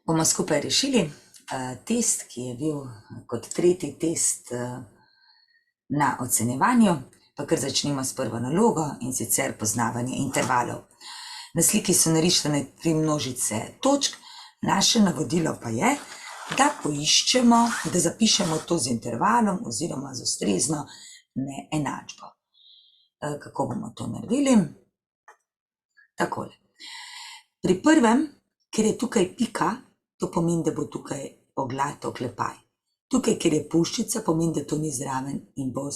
Bomo skupaj rešili test, ki je bil kot tretji test na ocenjevanju, pa kar začnemo s prvo nalogo, in sicer poznavanje intervalov. Na sliki so narišene 3 množice točk, naše navodilo pa je, da poiščemo, da zapišemo to z intervalom oziroma z ustrezno neenačbo. Kako bomo to naredili? Takole. Pri prvem, ker je tukaj pika, to pomeni, da bo tukaj oglat oklepaj. Tukaj, ker je puščica, pomeni, da to ni zraven in bo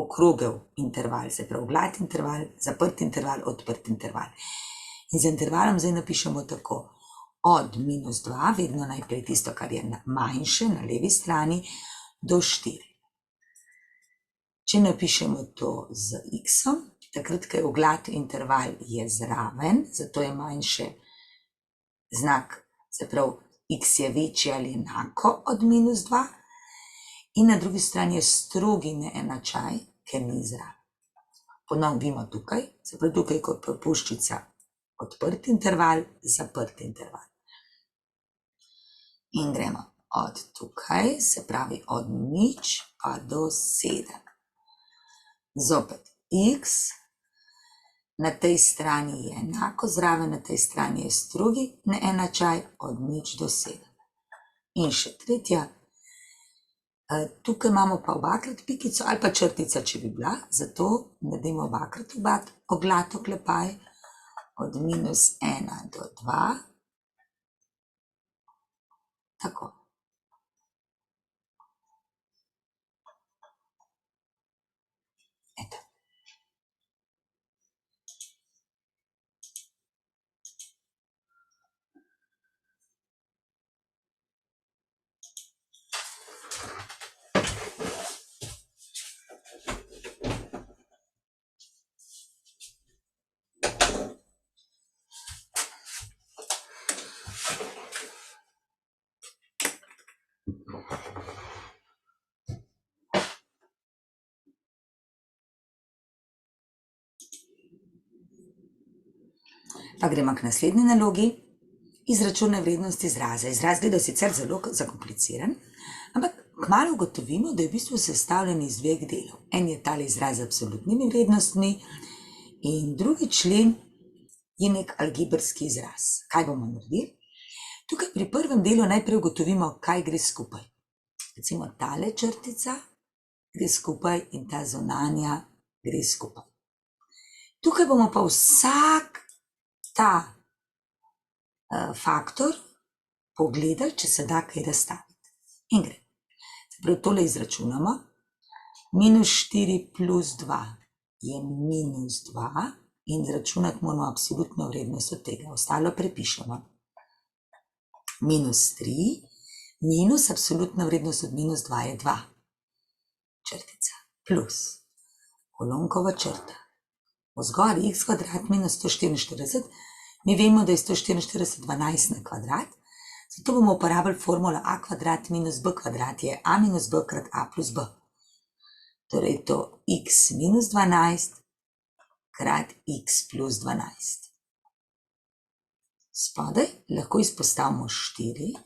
okrogel interval, se pravi oglat interval, zaprt interval, odprt interval. In z intervalom zdaj napišemo tako, od -2, vedno najprej tisto, kar je manjše na levi strani, do 4. Če napišemo to z x-om, takrat, ko je oglat interval, je zraven, zato je manjše znak, se pravi, x je večji ali enako od -2, in na drugi strani je strogi neenačaj, ker ni zraven. Ponovimo tukaj, se pravi, tukaj kot puščica odprt interval, zaprt interval. In gremo od tukaj, se pravi od 0 pa do 7. Zopet x, na tej strani je enako zraven, na tej strani je strogi neenačaj od 0 do 7. In še tretja, tukaj imamo pa obakrat pikico ali pa črtica, če bi bila, zato naredimo obakrat oglat oklepaj od -1 do 2. Tako. Eto. Pa gremo k naslednji nalogi. Izračunaj vrednost izraza. Izraz gleda sicer zelo zakompliciran, ampak kmalu ugotovimo, da je v bistvu sestavljen iz 2 delov. En je tale izraz z absolutnimi vrednostmi in drugi člen je nek algebrski izraz. Kaj bomo naredili? Tukaj pri prvem delu najprej ugotovimo, kaj gre skupaj. Recimo tale črtica gre skupaj in ta zunanja gre skupaj. Tukaj bomo pa vsak ta faktor pogledali, če se da kaj razstaviti. In gre. Se pravi, tole izračunamo. -4 plus 2 je -2 in izračunati moramo absolutno vrednost od tega. Ostalo prepišemo. -3 minus absolutna vrednost od -2 je 2. Črtica. Plus kolonkova črta. Vzgor x kvadrat minus 144, mi vemo, da je 144 12 na kvadrat, zato bomo uporabili formulo a kvadrat minus b kvadrat je a minus b krat a plus b. Torej to x minus 12 krat x plus 12. Spodaj lahko izpostavimo 4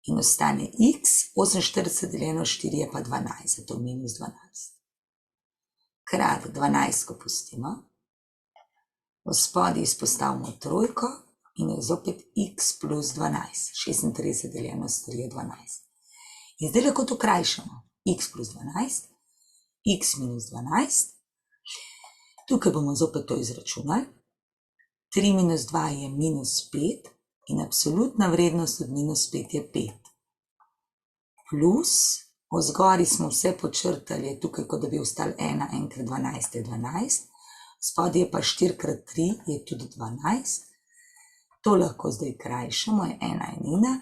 in ostane x, 48 deljeno 4 je pa 12, zato minus 12. Krat 12, ko pustimo, v spodaj izpostavimo trojko in je zopet x plus 12, 36 deljeno s 3 je 12. In zdaj lahko to krajšamo, x plus 12, x minus 12, tukaj bomo zopet to izračunali, 3 minus 2 je minus 5 in absolutna vrednost od minus 5 je 5. Plus, v zgori smo vse počrtali, je tukaj, kot da bi ostali 1, 1 krat 12 je 12, spodaj je pa 4 krat 3 je tudi 12, to lahko zdaj krajšamo, je 1 enina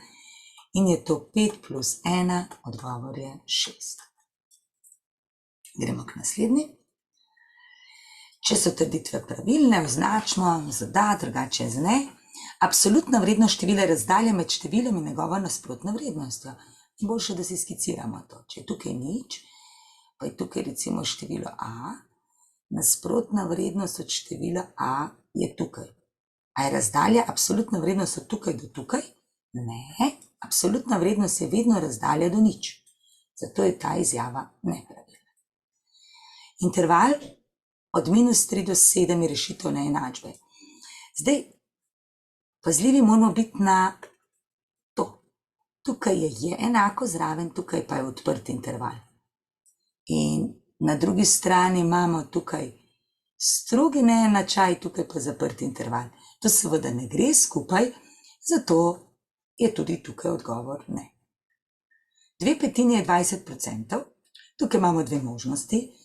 in je to 5 plus 1, odgovor je 6. Gremo k naslednji. Če so trditve pravilne, označimo z da, drugače z ne. Absolutna vrednost števila razdalja med številom in njegovo nasprotno vrednostjo. Boljše, da si skiciramo to. Če je tukaj 0, pa je tukaj recimo število a, nasprotna vrednost od števila a je tukaj. A je razdalja absolutna vrednost od tukaj do tukaj? Ne, absolutna vrednost je vedno razdalja do nič. Zato je ta izjava nepravilna. Interval od -3 do 7 je rešitev neenačbe. Zdaj, pazljivi moramo biti na to. Tukaj je enako zraven, tukaj pa je odprt interval. In na drugi strani imamo tukaj strogi neenačaj, tukaj pa zaprt interval. To seveda ne gre skupaj, zato je tudi tukaj odgovor ne. 2/5 je 20%, tukaj imamo dve možnosti.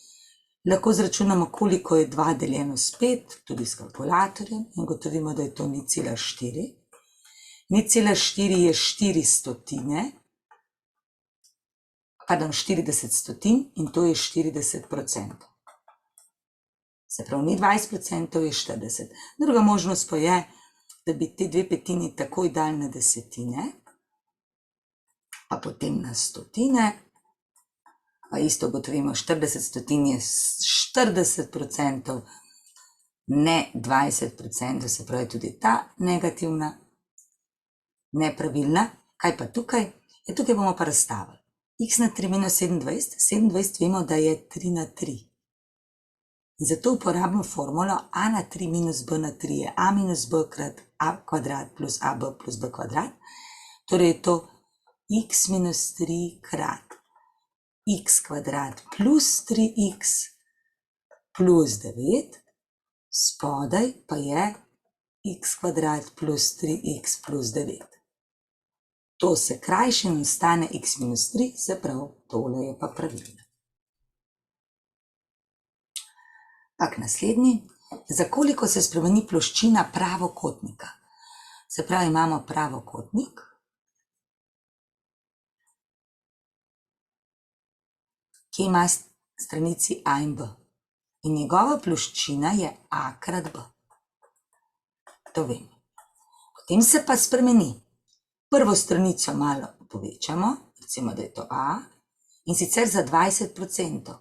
Lahko zračunamo, koliko je 2 deljeno s 5, tudi s kalkulatorjem, in gotovimo, da je to 0,4. 0,4 je 40 stotin in to je 40%. Se pravi, ni 20%, je 40. Druga možnost pa je, da bi te 2/5 takoj dali na desetine, pa potem na stotine, pa isto gotovimo, 40 stotin je 40%, ne 20%, se pravi tudi ta negativna, nepravilna. Kaj pa tukaj? Tukaj bomo pa razstavili. X na 3 minus 27, 27 vemo, da je 3 na 3. In zato uporabimo formulo a na 3 minus b na 3 je a minus b krat a kvadrat plus ab plus b kvadrat. Torej je to x minus 3 krat x kvadrat plus 3x plus 9, spodaj pa je x kvadrat plus 3x plus 9. To se krajši in ostane x minus 3, se pravi, tole je pa pravilno. Pak naslednji, za koliko se spremeni ploščina pravokotnika. Se pravi, imamo pravokotnik, ki ima stranici a in b. In njegova ploščina je a krat b. To vemo. Potem se pa spremeni. Prvo stranico malo povečamo, recimo, da je to a, in sicer za 20%.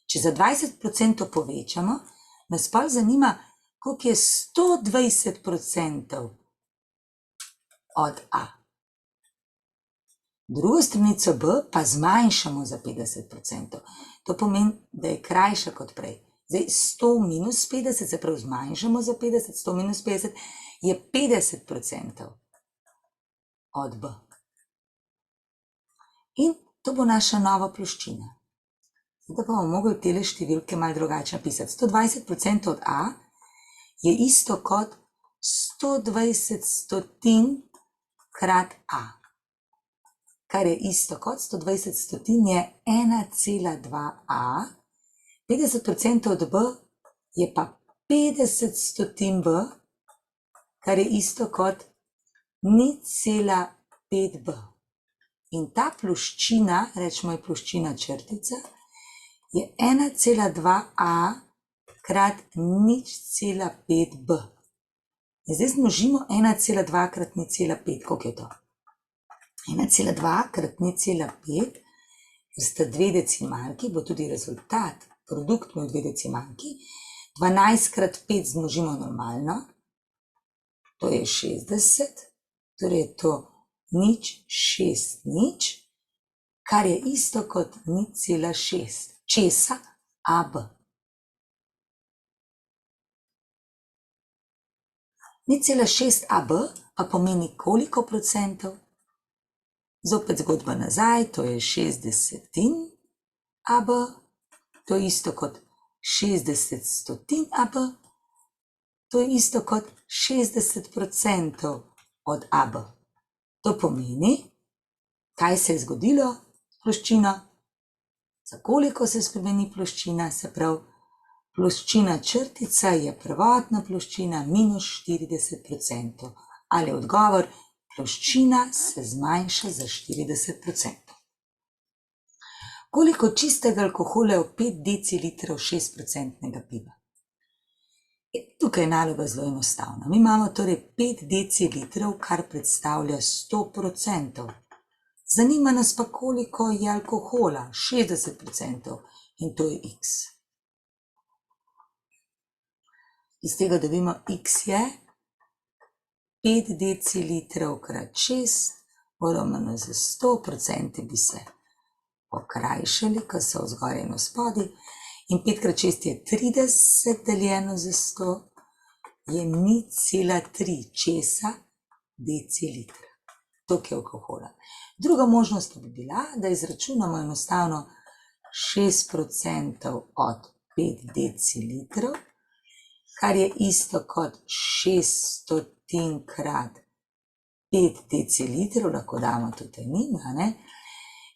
Če za 20% povečamo, nas pa zanima, koliko je 120% od a. Drugo stranico b pa zmanjšamo za 50%. To pomeni, da je krajša kot prej. Zdaj 100 minus 50, se pravi zmanjšamo za 50, 100 minus 50 je 50% od b. In to bo naša nova ploščina. Zdaj pa bomo mogli tele številke malo drugače napisati. 120% od a je isto kot 120 stotin krat a. Kar je isto kot 120 stotin je 1,2a. 50% od b je pa 50 stotin b, kar je isto kot 0,5b. In ta ploščina, rečemo je ploščina črtica, je 1,2a krat 0,5b. In zdaj zmnožimo 1,2 krat 0,5. Koliko je to? 1,2 krat 0,5, ker sta dve decimalki, bo tudi rezultat, produkt med dve decimalki. 12 krat 5 zmnožimo normalno, to je 60, torej je to 0,60, kar je isto kot 0,6. Česa? AB. 0,6 AB pa pomeni koliko procentov? Zopet zgodba nazaj, to je 60 AB, to je isto kot 60 stotin AB, to je isto kot 60% od AB. To pomeni, kaj se je zgodilo s ploščino, za koliko se spremeni ploščina, se pravi, ploščina črtica je prvotna ploščina minus 40%. Ali odgovor, ploščina se zmanjša za 40%. Koliko čistega alkohola je v 5 decilitrov 6% piva? Tukaj je naloga zelo enostavna. Mi imamo torej 5 decilitrov, kar predstavlja 100%. Zanima nas pa, koliko je alkohola, 60%, in to je x. Iz tega dobimo, x je 5 decilitrov krat 6, volumeno za 100% bi se pokrajšali, ko so vzgoraj in spodaj. In 5 krat 6 je 30 deljeno za 100, je 0,3 česa decilitra. Toliko je alkohola. Druga možnost bi bila, da izračunamo enostavno 6% od 5 decilitrov, kar je isto kot 600 krat 5 decilitrov, lahko damo tudi njima, ne?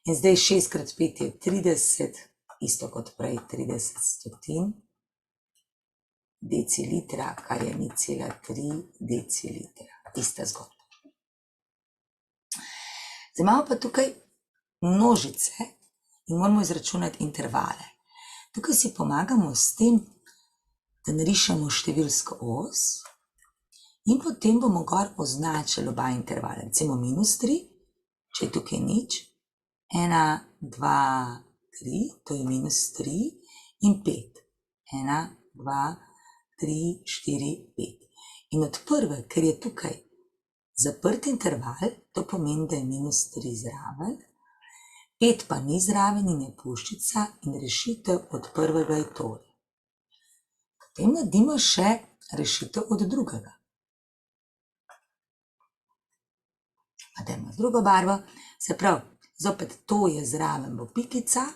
In zdaj 6 krat 5 je 30, isto kot prej 30 stotin decilitra, kar je 0,3 decilitra. Ista zgodba. Zdaj imamo pa tukaj množice in moramo izračunati intervale. Tukaj si pomagamo s tem, da narišemo številsko os in potem bomo gor označili oba intervala. Recimo -3, če je tukaj nič, 1, 2, 3, to je -3 in 5. 1, 2, 3, 4, 5. In od prve, ker je tukaj zaprt interval, to pomeni, da je -3 zraven, 5 pa ni zraven in je puščica in rešitev od prvega je tole. Potem naredimo še rešitev od drugega. Pa dajmo z drugo barvo, se pravi, zopet to je zraven, bo pikica,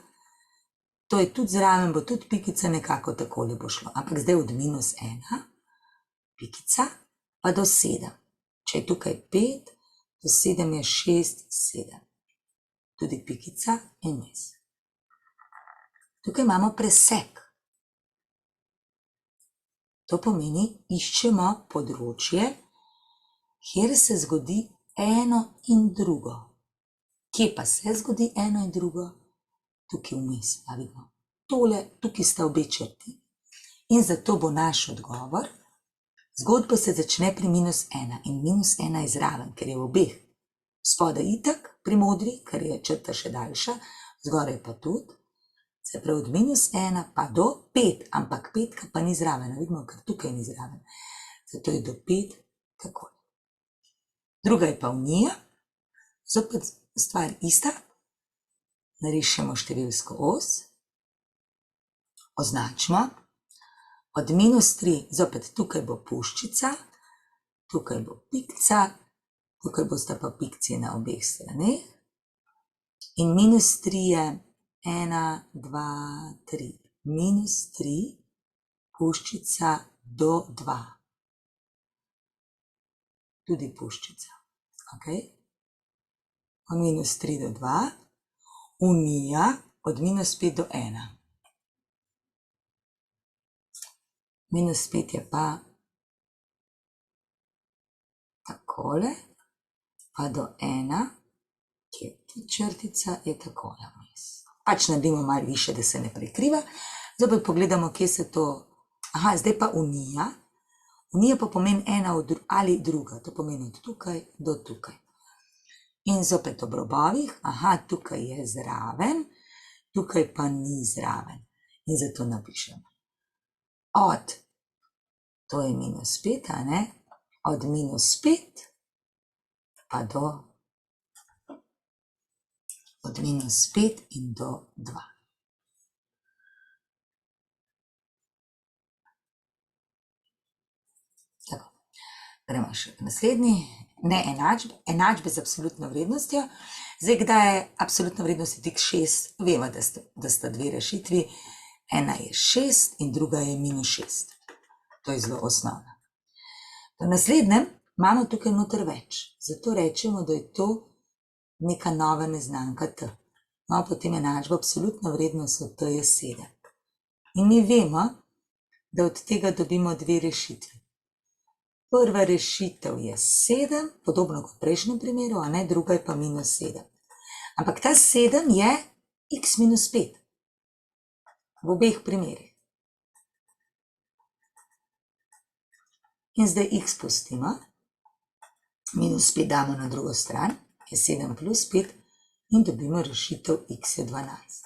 to je tudi zraven, bo tudi pikica, nekako takole bo šlo. Ampak zdaj od -1, pikica, pa do 7. Če je tukaj 5, do 7 je 6, 7. Tudi pikica in vmes. Tukaj imamo presek. To pomeni, iščemo področje, kjer se zgodi eno in drugo. Kje pa se zgodi eno in drugo? Tukaj vmes, a vidimo. Tole, tukaj sta obe črti. In zato bo naš odgovor, zgodba se začne pri -1 in -1 je zraven, ker je v obeh. Spodaj itak, pri modri, ker je črta še daljša, zgoraj pa tudi. Se pravi od -1 pa do 5, ampak 5 pa ni zraven, vidimo, ker tukaj ni zraven. Zato je do 5 takole. Druga je pa unija, zopet stvar ista, narišemo številsko os, označimo, od -3, zopet tukaj bo puščica, tukaj bo pikca, tukaj bosta pa pikci na obeh straneh in -3 je 1, 2, 3, -3, puščica do 2. Tudi puščica, ok? Od -3 do 2, unija od -5 do 1. -5 je pa takole, pa do 1, ki je tu črtica, je takole vmes. Pač naredimo malo više, da se ne prekriva. Zdaj pogledamo, kje se to... Aha, zdaj pa unija. Unija pa pomeni ena ali druga, to pomeni od tukaj do tukaj. In zopet ob robovih, aha, tukaj je zraven, tukaj pa ni zraven. In zato napišemo. Od, to je -5, a ne? Od -5 pa do, od -5 in do 2. Tako, gremo še k naslednji, ne enačbe z absolutno vrednostjo. Zdaj, kdaj je absolutna vrednost tik 6, vemo, da sta dve rešitvi, ena je 6 in druga je -6. To je zelo osnovno. V naslednjem imamo tukaj noter več, zato rečemo, da je to neka nova neznanka T. Imamo potem enačbo absolutno vrednost od T je 7. In mi vemo, da od tega dobimo dve rešitvi. Prva rešitev je 7, podobno kot v prejšnjem primeru, a ne, druga je pa -7. Ampak ta 7 je x -5 v obeh primerih. In zdaj x pustimo, -5 damo na drugo stran, je 7 plus 5 in dobimo rešitev x je 12.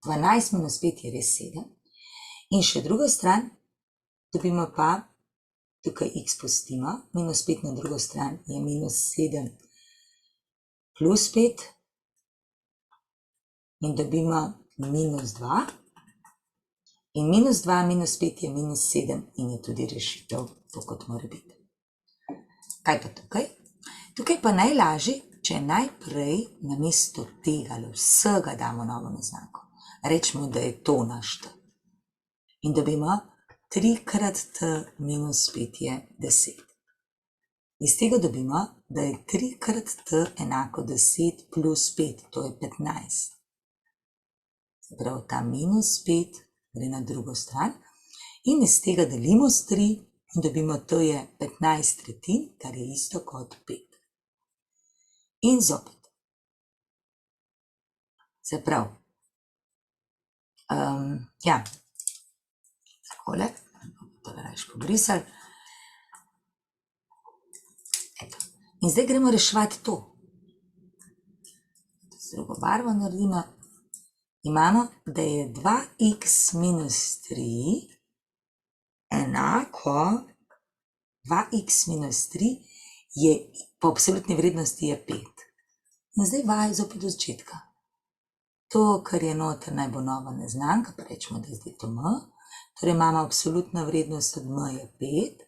12 -5 je res 7. In še druga stran, dobimo pa tukaj x pustimo, minus 5 na drugo stran je minus 7 plus 5 in dobimo minus 2. In minus 2 minus 5 je minus 7 in je tudi rešitev, to kot mora biti. Kaj pa tukaj? Tukaj pa najlažje, če najprej namesto tega ali vsega damo novo neznanko. Rečemo, da je to naš t. In dobimo 3 krat t minus 5 je 10. Iz tega dobimo, da je 3 krat t enako 10 plus 5, to je 15. Prav ta minus 5 gre na drugo stran in iz tega delimo s 3 in dobimo, to je 15 tretjin, kar je isto kot 5. In zopet. Se pravi, takole, to je rajš pobrisali. Eto. In zdaj gremo reševati to. Z drugo barvo naredimo. Imamo, da je 2x minus 3 enako 2x minus 3 je po absolutni vrednosti je 5. In zdaj vaja zopet do začetka. To, kar je noter, naj bo nova neznanka, pa rečemo, da je zdaj to m. Torej imamo absolutna vrednost od m je 5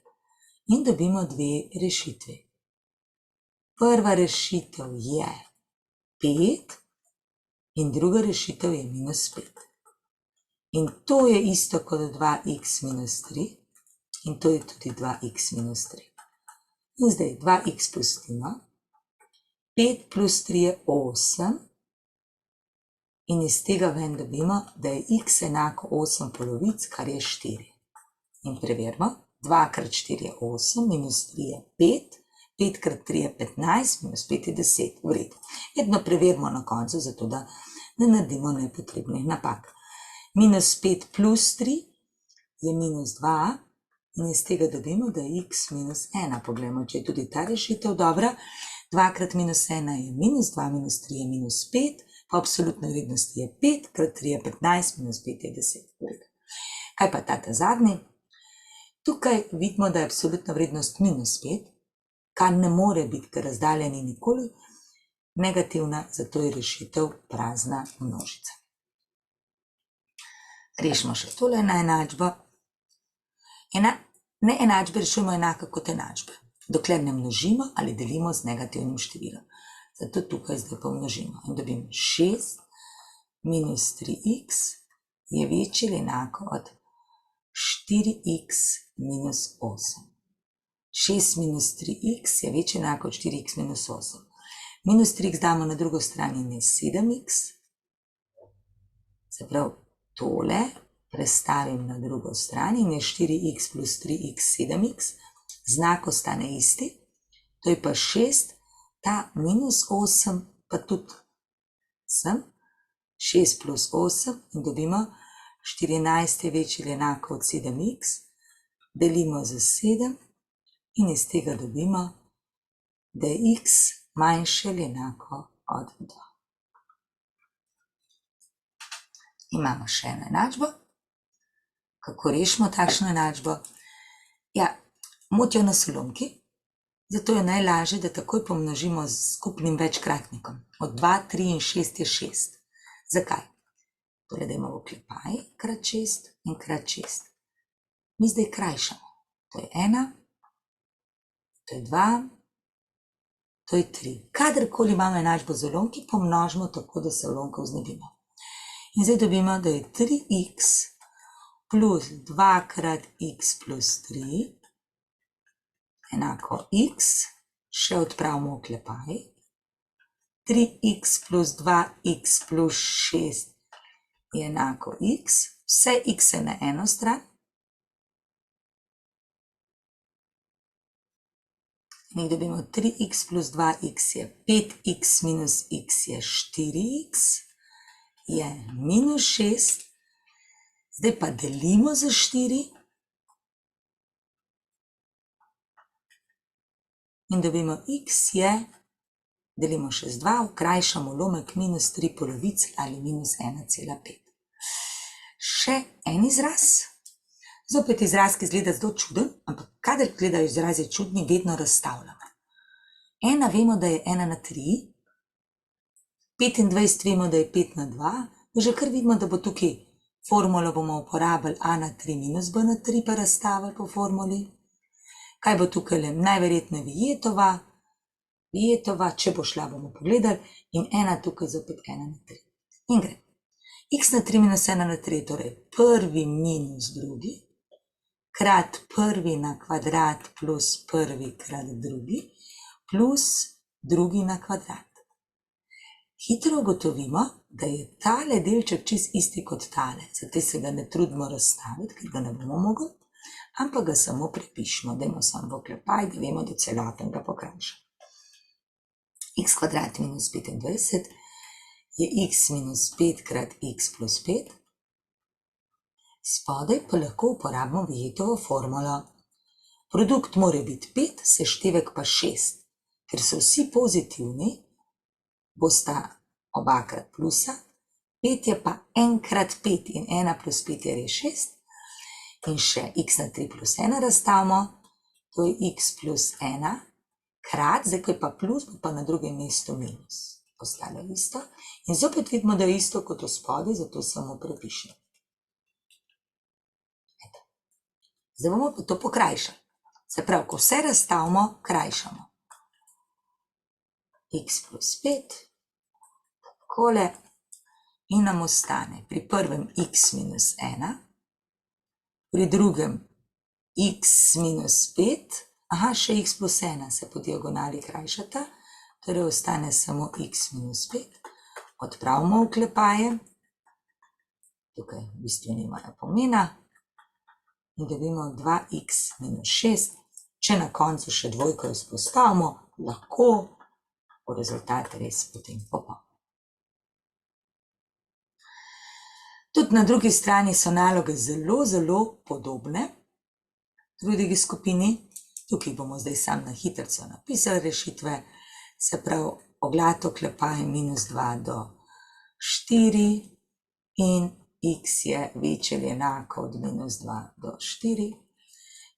in dobimo dve rešitvi. Prva rešitev je 5 in druga rešitev je minus 5. In to je isto kot 2x minus 3 in to je tudi 2x minus 3. In zdaj 2x pustimo, 5 plus 3 je 8 in iz tega ven dobimo, da je x enako 8 polovic, kar je 4. In preverimo, 2 krat 4 je 8, minus 3 je 5, 5 krat 3 je 15, minus 5 je 10, v redu. Vedno preverimo na koncu, zato da ne naredimo nepotrebnih napak. Minus 5 plus 3 je minus 2 in iz tega dobimo, da je x minus 1. Poglejmo, če je tudi ta rešitev dobra. 2 krat minus 1 je minus 2, minus 3 je minus 5, pa absolutna vrednost je 5, krat 3 je 15, minus 5 je 10. Kaj pa ta zadnji? Tukaj vidimo, da je absolutna vrednost minus 5, kar ne more biti, ker razdalja ni nikoli negativna, zato je rešitev prazna množica. Rešimo še tole na enačbo. Neenačbe rešujemo enako kot enačbe, dokler ne množimo ali delimo z negativnim številom. Zato tukaj zdaj pomnožimo in dobimo 6 minus 3x je večje ali enako od 4x minus 8. 6 minus 3x je večje ali enako od 4x minus 8. Minus 3x damo na drugo stran in je 7x. Se pravi, tole prestavim na drugo stran in je 4x plus 3x 7x. Znak ostane isti, to je pa 6, ta minus 8 pa tudi sem, 6 plus 8 in dobimo 14 je večje ali enako od 7x, delimo za 7 in iz tega dobimo, da je x manjše ali enako od 2. Imamo še eno enačbo. Kako rešimo takšno enačbo? Ja, motijo nas ulomki, zato je najlažje, da takoj pomnožimo z skupnim večkratnikom. Od 2, 3 in 6 je 6. Zakaj? Torej, dajmo v oklepaj krat 6 in krat 6. Mi zdaj krajšamo. To je 1, to je 2, to je 3. Kadarkoli imamo enačbo z ulomki, pomnožimo tako, da se ulomkov znebimo. In zdaj dobimo, da je 3x plus 2 krat x plus 3 enako x, še odpravimo oklepaj, 3x plus 2x plus 6 je enako x, vse x je na eno stran, in dobimo 3x plus 2x je 5x minus x je 4x, je minus 6, zdaj pa delimo za 4 in dobimo x je, delimo še z 2, vkrajšamo ulomek minus 3 polovic ali minus 1,5. Še en izraz, Zopet izraz, ki izgleda zelo čuden, ampak kadar gledajo izrazi čudni, vedno razstavljamo. 1 vemo, da je 1 na 3, 25 vemo, da je 5 na 2, že kar vidimo, da bo tukaj formulo bomo uporabili a na 3 minus b na 3 pa razstavili po formuli. Kaj bo tukaj le? Najverjetneje Vijetova, če bo šla, bomo pogledali, in 1 tukaj zopet 1 na 3. In gre. X na 3 minus 1 na 3, torej prvi minus drugi, krat prvi na kvadrat plus prvi krat drugi, plus drugi na kvadrat. Hitro ugotovimo, da je tale delček čist isti kot tale, zato se ga ne trudimo razstaviti, ker ga ne bomo mogli, ampak ga samo prepišemo, dajmo samo v oklepaj, da vemo, da celoten ga pokrajša. X kvadrat minus 25 je x minus 5 krat x plus 5, spodaj pa lahko uporabimo Vijetovo formulo. Produkt mora biti 5, seštevek pa 6, ker so vsi pozitivni, bosta obakrat plusa, 5 je pa 1 krat 5 in 1 plus 5 je res 6, in še x na 3 plus 1 razstavimo, to je x plus 1 krat, zdaj ko je pa plus, bo pa na drugem mestu minus. Ostalo isto in zopet vidimo, da je isto kot v spodaj, zato samo prepišemo. Zdaj bomo pa to pokrajšali. Se pravi, ko vse razstavimo, krajšamo. X plus 5, takole, in nam ostane pri prvem x minus 1, pri drugem x minus 5, še x plus 1 se po diagonali krajšata, torej ostane samo x minus 5, odpravimo oklepaje, tukaj v bistvu nimajo pomena, in dobimo 2x minus 6, če na koncu še dvojko izpostavimo, lahko bo rezultat res potem popoln. Tudi na drugi strani so naloge zelo, zelo podobne v drugi skupini. Tukaj bomo zdaj sam na hitrico napisali rešitve, se pravi oglat oklepaj minus 2 do 4 in x je večje ali enako od minus 2 do 4.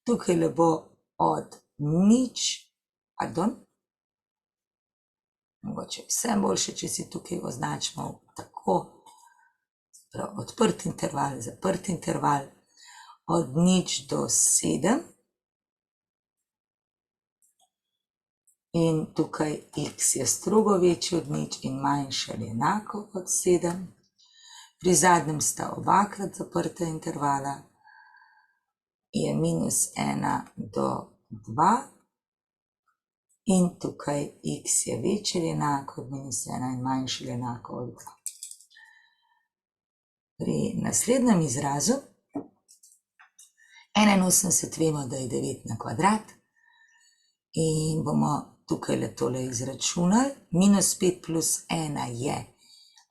Tukaj le bo od nič, mogoče vse boljše, če si tukaj označimo tako, odprt interval, zaprt interval, od nič do 7, in tukaj x je strogo večji od nič in manjše ali enako od 7. Pri zadnjem sta obakrat zaprta intervala, je minus 1 do 2 in tukaj x je večji ali enako od minus 1 in manjše ali enako od 2. Pri naslednjem izrazu 81 vemo, da je 9 na kvadrat in bomo tukaj le tole izračunali. Minus 5 plus 1 je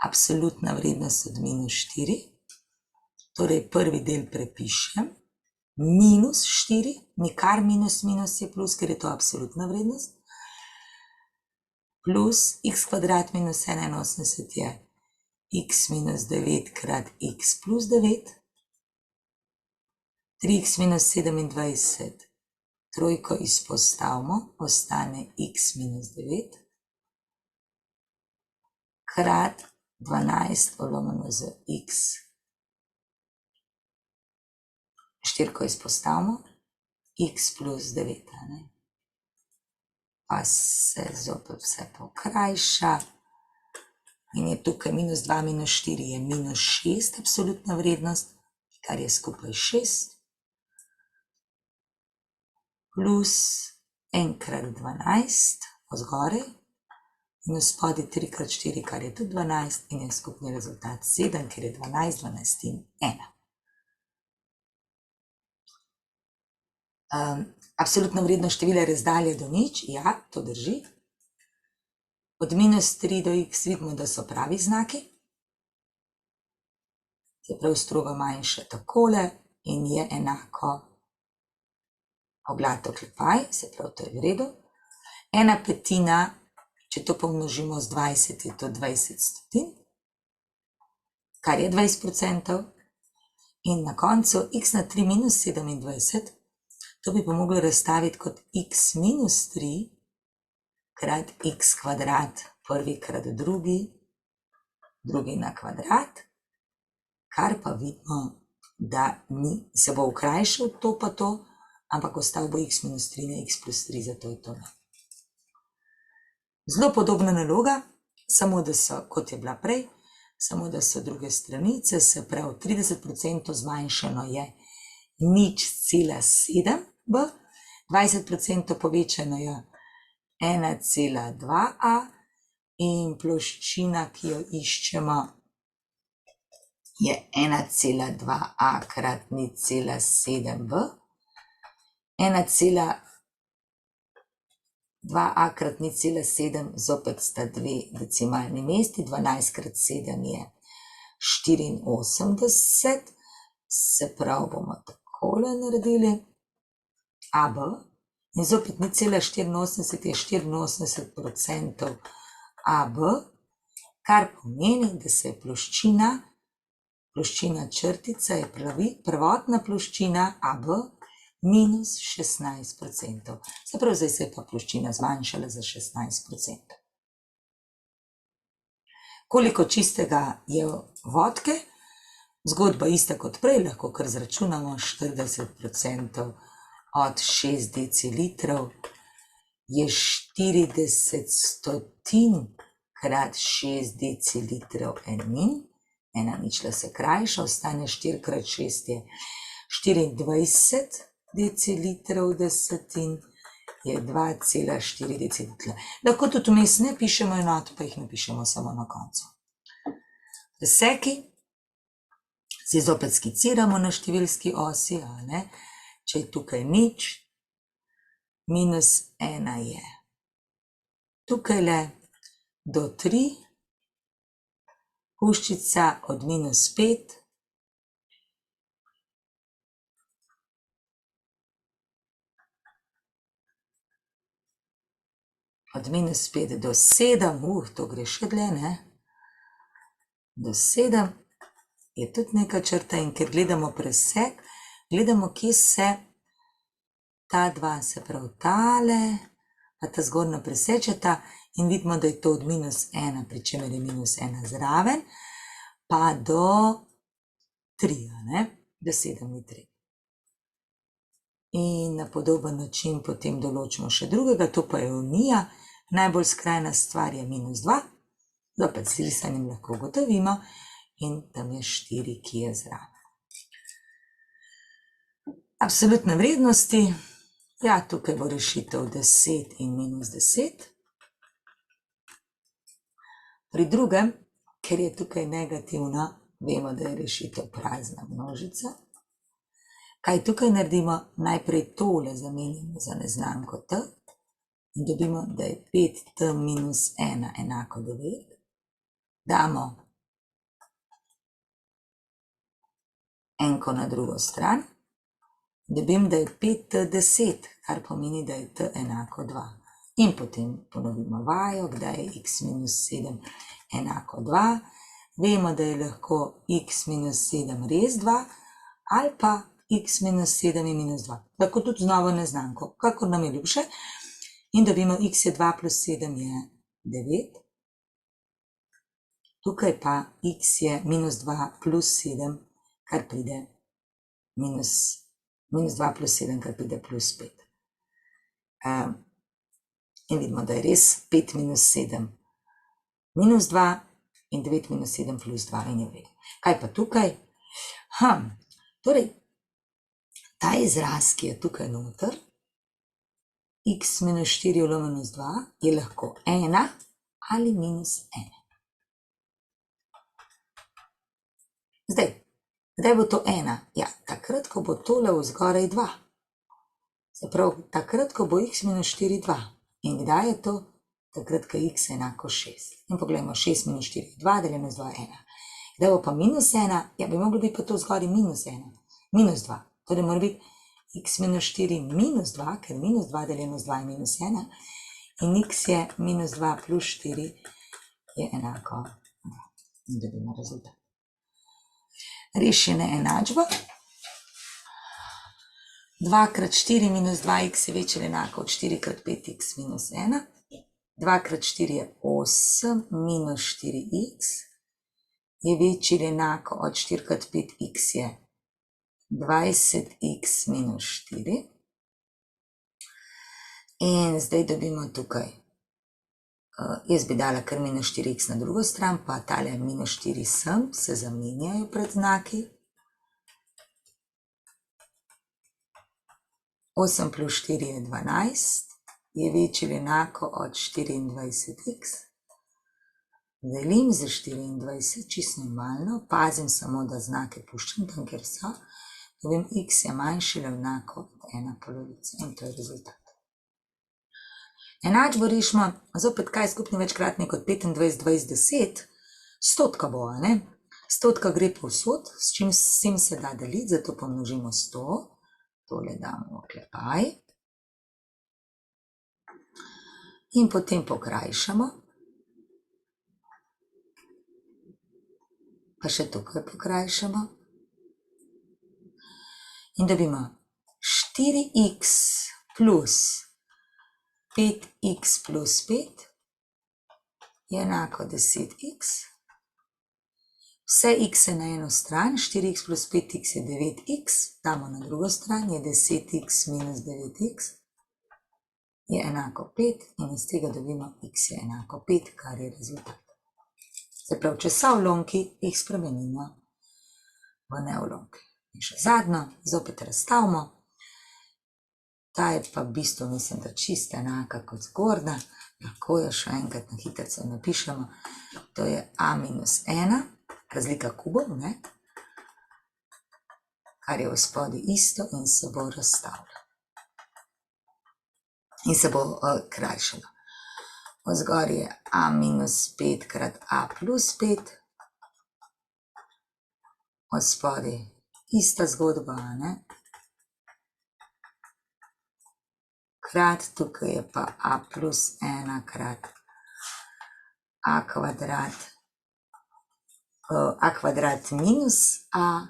absolutna vrednost od minus 4, torej prvi del prepišem, minus 4, nikar minus minus je plus, ker je to absolutna vrednost, plus x kvadrat minus 81 je x minus 9 krat x plus 9, 3x minus 27, trojko izpostavimo, ostane x minus 9, krat 12 olomeno z x, štirko izpostavimo, x plus 9, pa se zopet vse pokrajša, in je tukaj minus 2 minus 4 je minus 6 absolutna vrednost, kar je skupaj 6, plus 1 krat 12 vzgoraj in spodaj 3 krat 4, kar je tudi 12, in je skupni rezultat 7, ker je 12, 12 in 1. Absolutna vrednost števila razdalje do nič, ja, to drži. Od minus 3 do x vidimo, da so pravi znaki, se pravi strogo manjše takole in je enako oglat oklepaj, se pravi, to je v redu. 1/5, če to pomnožimo z 20, je to 20 stotin, kar je 20%, In na koncu x na 3 minus 27, to bi pa mogli razstaviti kot x minus 3 krat x kvadrat, prvi krat drugi na kvadrat, kar pa vidimo, da se bo ukrajšal to pa to, ampak ostal bo x minus 3 na x plus 3, zato je to ne. Zelo podobna naloga, samo da so, kot je bila prej, samo da so druge stranice, se pravi 30% zmanjšano je 0,7b, 20% povečano je 1,2a in ploščina, ki jo iščemo, je 1,2a krat 0,7b, 1,2a krat 0,7, zopet sta dve decimalni mesti, 12 krat 7 je 84, se pravi bomo takole naredili, AB, in zopet 0,84 je 84% AB, kar pomeni, da se je ploščina črtica je prvotna ploščina AB minus 16%. Se pravi, zdaj se je pa ploščina zmanjšala za 16%. Koliko čistega je vodke? Zgodba ista kot prej, lahko kar zračunamo, 40% od 6 decilitrov je 40 stotin krat 6 decilitrov enin, ena ničla se krajša, ostane 4 krat 6 je 24 decilitrov desetin, je 2,4 decilitra. Lahko tudi vmes ne pišemo enoto, pa jih napišemo samo na koncu. Preseki, zdaj zopet skiciramo na številski osi, če je tukaj nič, minus 1 je tukaj le do 3, puščica od minus 5, od minus 5 do 7, to gre še dlje, ne? Do 7 je tudi neka črta in ker gledamo presek, gledamo, kje se ta dva, se pravi tale, pa ta zgornja presečeta in vidimo, da je to od minus 1, pri čemer je minus 1 zraven, pa do 3, do 7 ni 3. In na podoben način potem določimo še drugega, to pa je unija, najbolj skrajna stvar je minus 2, zopet s risanjem lahko ugotovimo in tam je 4, ki je zraven. Absolutne vrednosti, ja, tukaj bo rešitev 10 in minus 10. Pri drugem, ker je tukaj negativno, vemo, da je rešitev prazna množica. Kaj tukaj naredimo? Najprej tole zamenjamo za neznanko t in dobimo, da je 5t minus 1 enako 9. Damo enko na drugo stran. Dobim, da je 5t 10, kar pomeni, da je t enako 2. In potem ponovimo vajo, kdaj je x minus 7 enako 2. Vemo, da je lahko x minus 7 res 2, ali pa x minus 7 je minus 2. Lahko tudi z novo neznanko, kakor nam je ljubše. In dobimo, x je 2 plus 7 je 9. Tukaj pa x je minus 2 plus 7, kar pride minus 2 plus 7, kar pride plus 5. In vidimo, da je res 5 minus 7 minus 2 in 9 minus 7 plus 2 in je v redu. Kaj pa tukaj? Torej, ta izraz, ki je tukaj noter, x minus 4 lomeno z 2, je lahko 1 ali minus 1. Zdaj, kdaj bo to 1? Ja, takrat, ko bo tole vzgoraj 2. Se pravi, takrat, ko bo x minus 4 2. In kdaj je to? Takrat, ko je x enako 6. In pogledajmo, 6 minus 4 je 2, deljeno z 2 je 1. Kdaj bo pa minus 1? Ja, bi moglo biti pa to vzgoraj minus 1. Minus 2. Torej mora biti x minus 4 minus 2, ker minus 2 deljeno z 2 je minus 1. In x je minus 2 plus 4 je enako 2. In dobimo rezultat. rešimo enačbo. 2 krat 4 minus 2x je večje ali enako od 4 krat 5x minus 1. 2 krat 4 je 8 minus 4x je večje ali enako od 4 krat 5x je 20x minus 4. In zdaj dobimo tukaj, jaz bi dala kar minus 4x na drugo stran, pa tale minus 4 sem, se zamenjajo pred znaki. 8 plus 4 je 12, je večje ali enako od 24x. Delim za 24, čisto normalno, pazim samo, da znake puščam tam, kjer so. Dobim x je manjši ali enako od 1/2 in to je rezultat. Enačbo rešimo, zopet kaj je skupni večkratnik od 25, 20, 10, stotka bo, ne? Stotka gre povsod, s čim se da deliti, zato pomnožimo 100, tole damo v oklepaj in potem pokrajšamo, pa še tukaj pokrajšamo in dobimo 4x plus 5x plus 5 je enako 10x. Vse x je na eno stran, 4x plus 5x je 9x, damo na drugo stran, je 10x minus 9x, je enako 5 in iz tega dobimo x je enako 5, kar je rezultat. Se pravi, če so ulomki, jih spremenimo v neulomke. In še zadnjo, zopet razstavimo. Ta je pa v bistvu, mislim, da čisto enaka kot zgornja, lahko jo še enkrat na hitrico napišemo. To je a minus 1, razlika kubov, ne? Kar je v spodaj isto in se bo razstavljalo. In se bo krajšalo. V zgoraj je a minus 5 krat a plus 5. V spodaj ista zgodba, ne? Krat, tukaj je pa a plus 1 krat a kvadrat minus a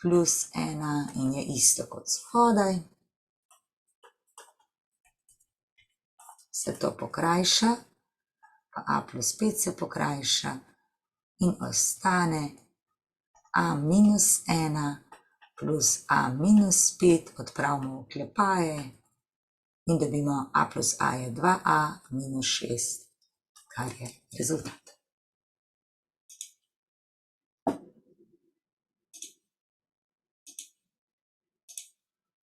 plus 1 in je isto kot spodaj. Se to pokrajša, pa a plus 5 se pokrajša in ostane a minus 1 plus a minus 5, odpravimo oklepaje in dobimo a plus a je 2a minus 6, kar je rezultat.